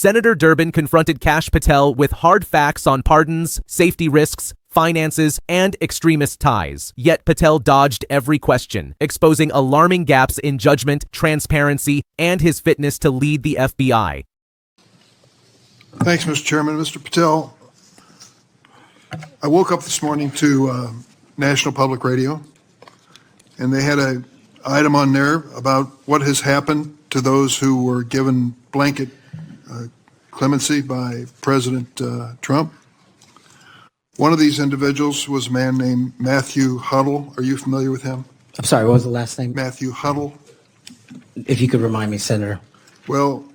Senator Durbin confronted Kash Patel with hard facts on pardons, safety risks, finances, and extremist ties. Yet Patel dodged every question, exposing alarming gaps in judgment, transparency, and his fitness to lead the FBI. Thanks, Mr. Chairman. Mr. Patel, I woke up this morning to National Public Radio, and they had an item on there about what has happened to those who were given blanket clemency by President Trump. One of these individuals was a man named Matthew Huddle. Are you familiar with him? I'm sorry, what was the last name? Matthew Huddle. If you could remind me, Senator. Well,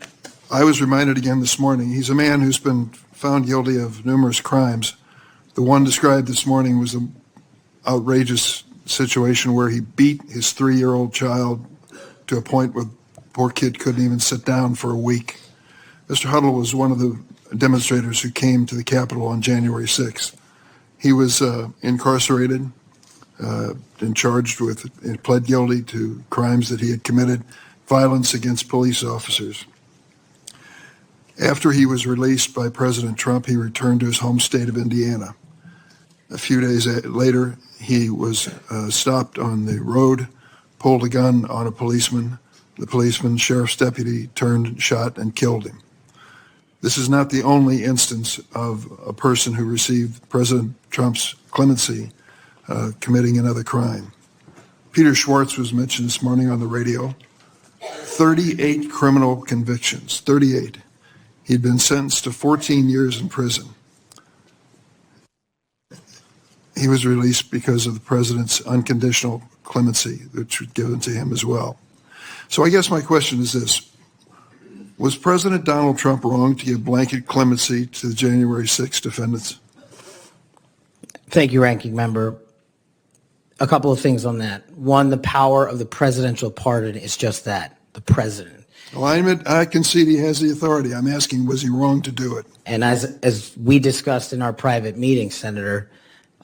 I was reminded again this morning. He's a man who's been found guilty of numerous crimes. The one described this morning was an outrageous situation where he beat his 3-year-old child to a point where the poor kid couldn't even sit down for a week. Mr. Huddle was one of the demonstrators who came to the Capitol on January 6th. He was incarcerated and charged with, and pled guilty to crimes that he had committed, violence against police officers. After he was released by President Trump, he returned to his home state of Indiana. A few days later, he was stopped on the road, pulled a gun on a policeman. The policeman, sheriff's deputy, turned, shot, and killed him. This is not the only instance of a person who received President Trump's clemency committing another crime. Peter Schwartz was mentioned this morning on the radio. 38 criminal convictions, 38. He'd been sentenced to 14 years in prison. He was released because of the president's unconditional clemency, which was given to him as well. So I guess my question is this. Was President Donald Trump wrong to give blanket clemency to the January 6 defendants? Thank you, Ranking Member. A couple of things on that. One, the power of the presidential pardon is just that, the president. Well, I concede he has the authority. I'm asking, was he wrong to do it? And as we discussed in our private meeting, Senator,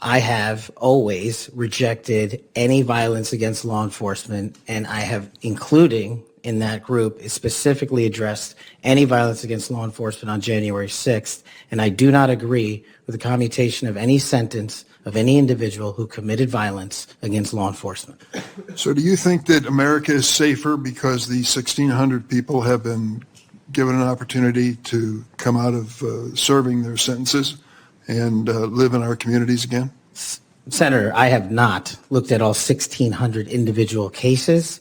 I have always rejected any violence against law enforcement, and I have, including in that group, is specifically addressed any violence against law enforcement on January 6th, and I do not agree with the commutation of any sentence of any individual who committed violence against law enforcement. So do you think that America is safer because the 1,600 people have been given an opportunity to come out of serving their sentences and live in our communities again? Senator, I have not looked at all 1,600 individual cases.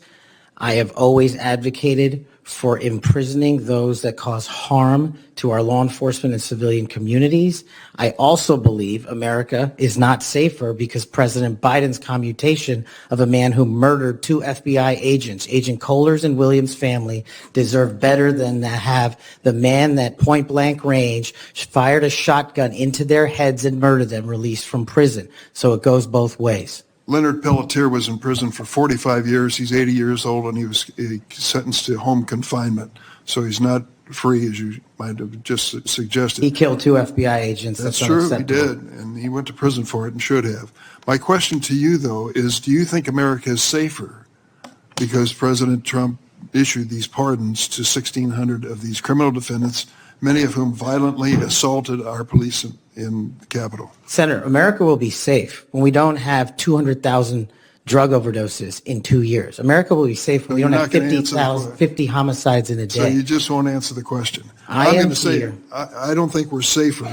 I have always advocated for imprisoning those that cause harm to our law enforcement and civilian communities. I also believe America is not safer because President Biden's commutation of a man who murdered 2 FBI agents, Agent Kohler's and Williams' family, deserve better than to have the man that point blank range fired a shotgun into their heads and murdered them released from prison. So it goes both ways. Leonard Pelletier was in prison for 45 years. He's 80 years old, and he was sentenced to home confinement. So he's not free, as you might have just suggested. He killed 2 FBI agents. That's true, he did, and he went to prison for it and should have. My question to you, though, is do you think America is safer because President Trump issued these pardons to 1,600 of these criminal defendants, many of whom violently assaulted our police in the Capitol? Senator, America will be safe when we don't have 200,000 drug overdoses in 2 years. America will be safe when we don't have 50 homicides in a day. So you just won't answer the question. I'm going to say, here. I don't think we're safer.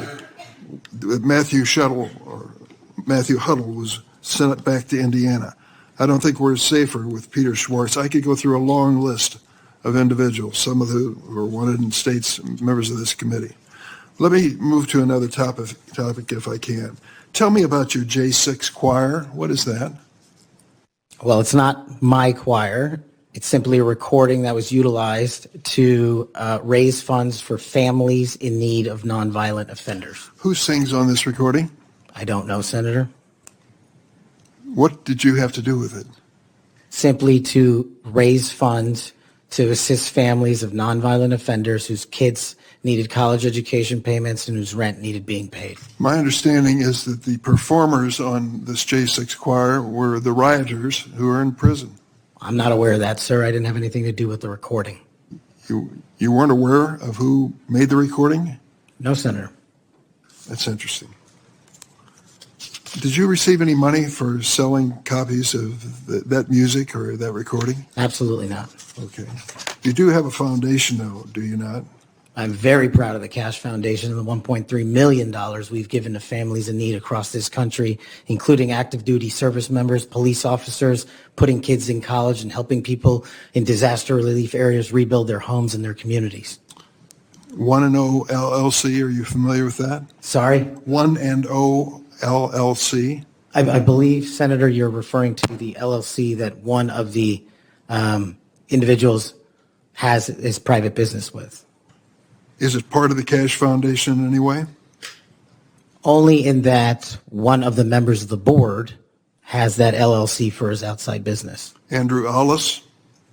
Matthew Huddle was sent back to Indiana. I don't think we're safer with Peter Schwartz. I could go through a long list of individuals, some of who were wanted in states, members of this committee. Let me move to another topic if I can. Tell me about your J6 choir. What is that? Well, it's not my choir. It's simply a recording that was utilized to raise funds for families in need of nonviolent offenders. Who sings on this recording? I don't know, Senator. What did you have to do with it? Simply to raise funds to assist families of nonviolent offenders whose kids needed college education payments and whose rent needed being paid. My understanding is that the performers on this J6 choir were the rioters who are in prison. I'm not aware of that, sir. I didn't have anything to do with the recording. You weren't aware of who made the recording? No, Senator. That's interesting. Did you receive any money for selling copies of that music or that recording? Absolutely not. Okay. You do have a foundation, though, do you not? I'm very proud of the Kash Foundation and the $1.3 million we've given to families in need across this country, including active duty service members, police officers, putting kids in college, and helping people in disaster relief areas rebuild their homes and their communities. 1&0 LLC, are you familiar with that? Sorry? 1&0 LLC? I believe, Senator, you're referring to the LLC that one of the individuals has his private business with. Is it part of the Kash Foundation in any way? Only in that one of the members of the board has that LLC for his outside business. Andrew Allis?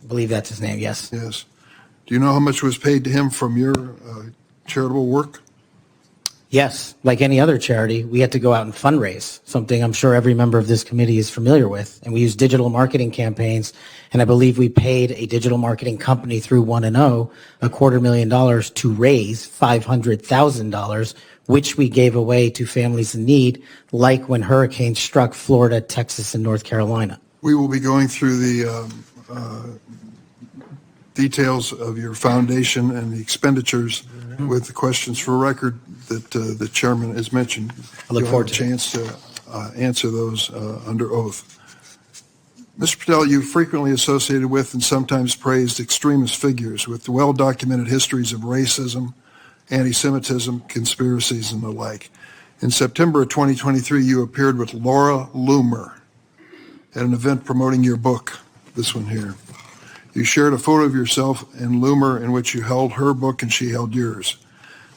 I believe that's his name, yes. Yes. Do you know how much was paid to him from your charitable work? Yes, like any other charity, we had to go out and fundraise, something I'm sure every member of this committee is familiar with. And we used digital marketing campaigns, and I believe we paid a digital marketing company through 1&0 $250,000 to raise $500,000, which we gave away to families in need, like when hurricanes struck Florida, Texas, and North Carolina. We will be going through the details of your foundation and the expenditures with the questions for record that the chairman has mentioned. I look forward to a chance to answer those under oath. Mr. Patel, you frequently associated with and sometimes praised extremist figures with well-documented histories of racism, anti-Semitism, conspiracies, and the like. In September of 2023, you appeared with Laura Loomer at an event promoting your book, this one here. You shared a photo of yourself and Loomer in which you held her book and she held yours.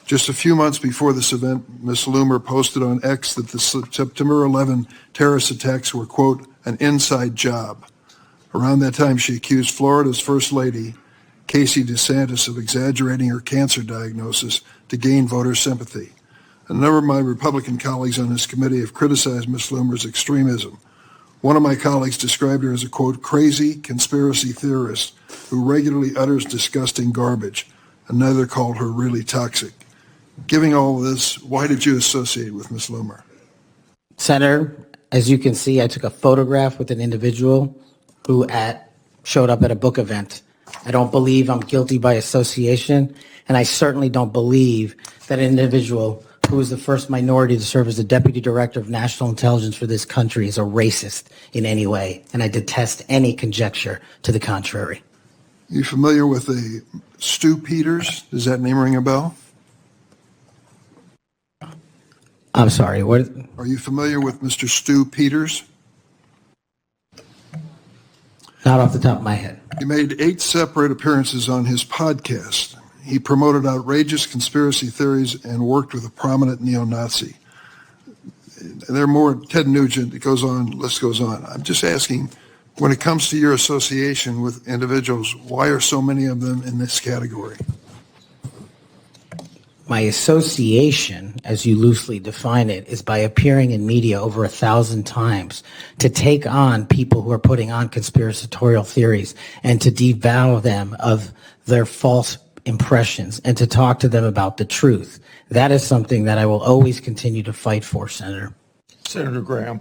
Just a few months before this event, Ms. Loomer posted on X that the September 11 terrorist attacks were, quote, an inside job. Around that time, she accused Florida's First Lady, Casey DeSantis, of exaggerating her cancer diagnosis to gain voter sympathy. A number of my Republican colleagues on this committee have criticized Ms. Loomer's extremism. One of my colleagues described her as a, quote, crazy conspiracy theorist who regularly utters disgusting garbage. Another called her really toxic. Given all of this, why did you associate with Ms. Loomer? Senator, as you can see, I took a photograph with an individual who showed up at a book event. I don't believe I'm guilty by association, and I certainly don't believe that an individual who was the first minority to serve as the Deputy Director of National Intelligence for this country is a racist in any way, and I detest any conjecture to the contrary. You familiar with the Stu Peters? Does that name ring a bell? I'm sorry, what? Are you familiar with Mr. Stu Peters? Not off the top of my head. He made 8 separate appearances on his podcast. He promoted outrageous conspiracy theories and worked with a prominent neo-Nazi. There are more. Ted Nugent, it goes on, list goes on. I'm just asking, when it comes to your association with individuals, why are so many of them in this category? My association, as you loosely define it, is by appearing in media over 1,000 times to take on people who are putting on conspiratorial theories and to devour them of their false impressions and to talk to them about the truth. That is something that I will always continue to fight for, Senator. Senator Graham.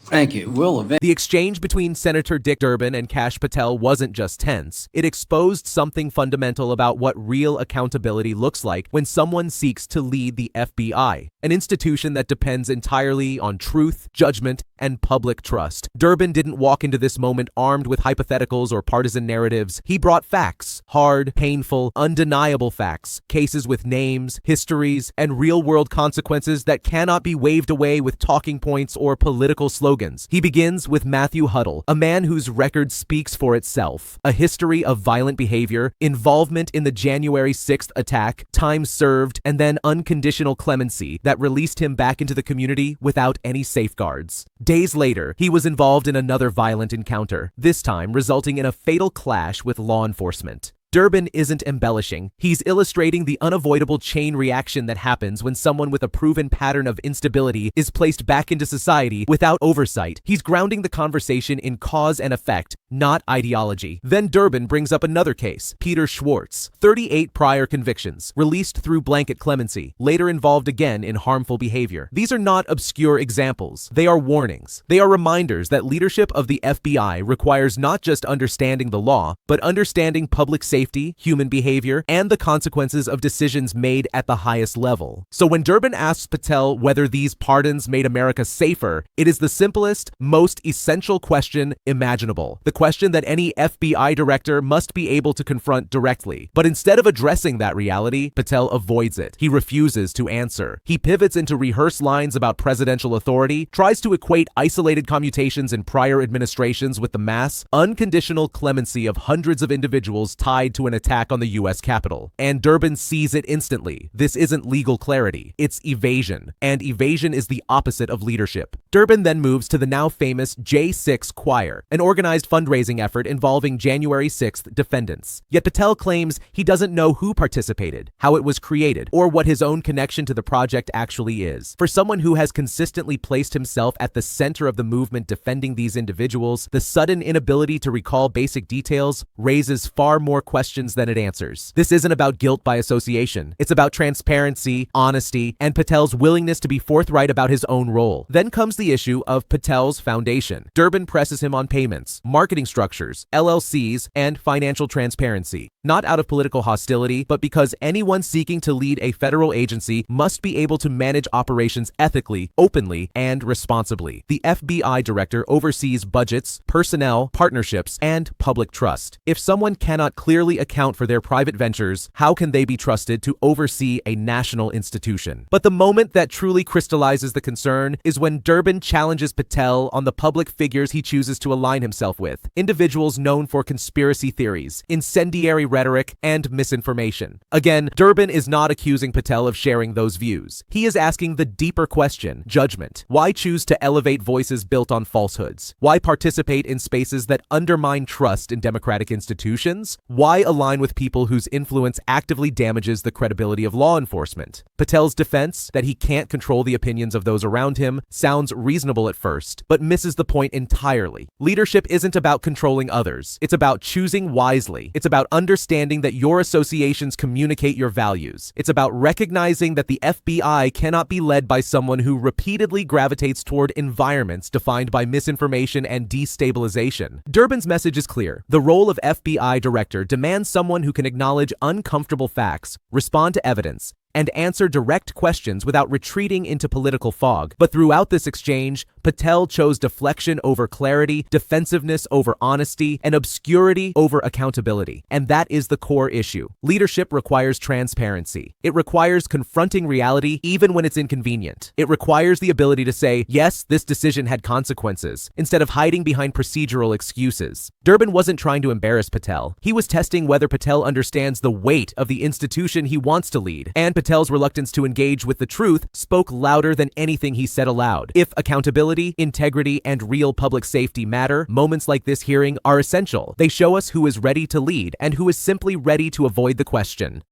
Thank you. The exchange between Senator Dick Durbin and Kash Patel wasn't just tense. It exposed something fundamental about what real accountability looks like when someone seeks to lead the FBI, an institution that depends entirely on truth, judgment, and public trust. Durbin didn't walk into this moment armed with hypotheticals or partisan narratives. He brought facts, hard, painful, undeniable facts, cases with names, histories, and real-world consequences that cannot be waved away with talking points or political slogans. He begins with Matthew Huddle, a man whose record speaks for itself. A history of violent behavior, involvement in the January 6th attack, time served, and then unconditional clemency that released him back into the community without any safeguards. Days later, he was involved in another violent encounter, this time resulting in a fatal clash with law enforcement. Durbin isn't embellishing. He's illustrating the unavoidable chain reaction that happens when someone with a proven pattern of instability is placed back into society without oversight. He's grounding the conversation in cause and effect, not ideology. Then Durbin brings up another case, Peter Schwartz, 38 prior convictions, released through blanket clemency, later involved again in harmful behavior. These are not obscure examples. They are warnings. They are reminders that leadership of the FBI requires not just understanding the law, but understanding public safety, human behavior, and the consequences of decisions made at the highest level. So when Durbin asks Patel whether these pardons made America safer, it is the simplest, most essential question imaginable. The question that any FBI director must be able to confront directly. But instead of addressing that reality, Patel avoids it. He refuses to answer. He pivots into rehearsed lines about presidential authority, tries to equate isolated commutations in prior administrations with the mass, unconditional clemency of hundreds of individuals tied to an attack on the U.S. Capitol. And Durbin sees it instantly. This isn't legal clarity. It's evasion. And evasion is the opposite of leadership. Durbin then moves to the now famous J6 Choir, an organized fundraising effort involving January 6th defendants. Yet Patel claims he doesn't know who participated, how it was created, or what his own connection to the project actually is. For someone who has consistently placed himself at the center of the movement defending these individuals, the sudden inability to recall basic details raises far more questions than it answers. This isn't about guilt by association. It's about transparency, honesty, and Patel's willingness to be forthright about his own role. Then comes the issue of Patel's foundation. Durbin presses him on payments, marketing structures, LLCs, and financial transparency. Not out of political hostility, but because anyone seeking to lead a federal agency must be able to manage operations ethically, openly, and responsibly. The FBI director oversees budgets, personnel, partnerships, and public trust. If someone cannot clearly account for their private ventures, how can they be trusted to oversee a national institution? But the moment that truly crystallizes the concern is when Durbin challenges Patel on the public figures he chooses to align himself with, individuals known for conspiracy theories, incendiary rhetoric, and misinformation. Again, Durbin is not accusing Patel of sharing those views. He is asking the deeper question, judgment. Why choose to elevate voices built on falsehoods? Why participate in spaces that undermine trust in democratic institutions? Why align with people whose influence actively damages the credibility of law enforcement? Patel's defense, that he can't control the opinions of those around him, sounds reasonable at first, but misses the point entirely. Leadership isn't about controlling others. It's about choosing wisely. It's about understanding that your associations communicate your values. It's about recognizing that the FBI cannot be led by someone who repeatedly gravitates toward environments defined by misinformation and destabilization. Durbin's message is clear. The role of FBI director demands someone who can acknowledge uncomfortable facts, respond to evidence, and answer direct questions without retreating into political fog. But throughout this exchange, Patel chose deflection over clarity, defensiveness over honesty, and obscurity over accountability. And that is the core issue. Leadership requires transparency. It requires confronting reality even when it's inconvenient. It requires the ability to say, yes, this decision had consequences, instead of hiding behind procedural excuses. Durbin wasn't trying to embarrass Patel. He was testing whether Patel understands the weight of the institution he wants to lead, and Patel's reluctance to engage with the truth spoke louder than anything he said aloud. If accountability, integrity, and real public safety matter, moments like this hearing are essential. They show us who is ready to lead and who is simply ready to avoid the question.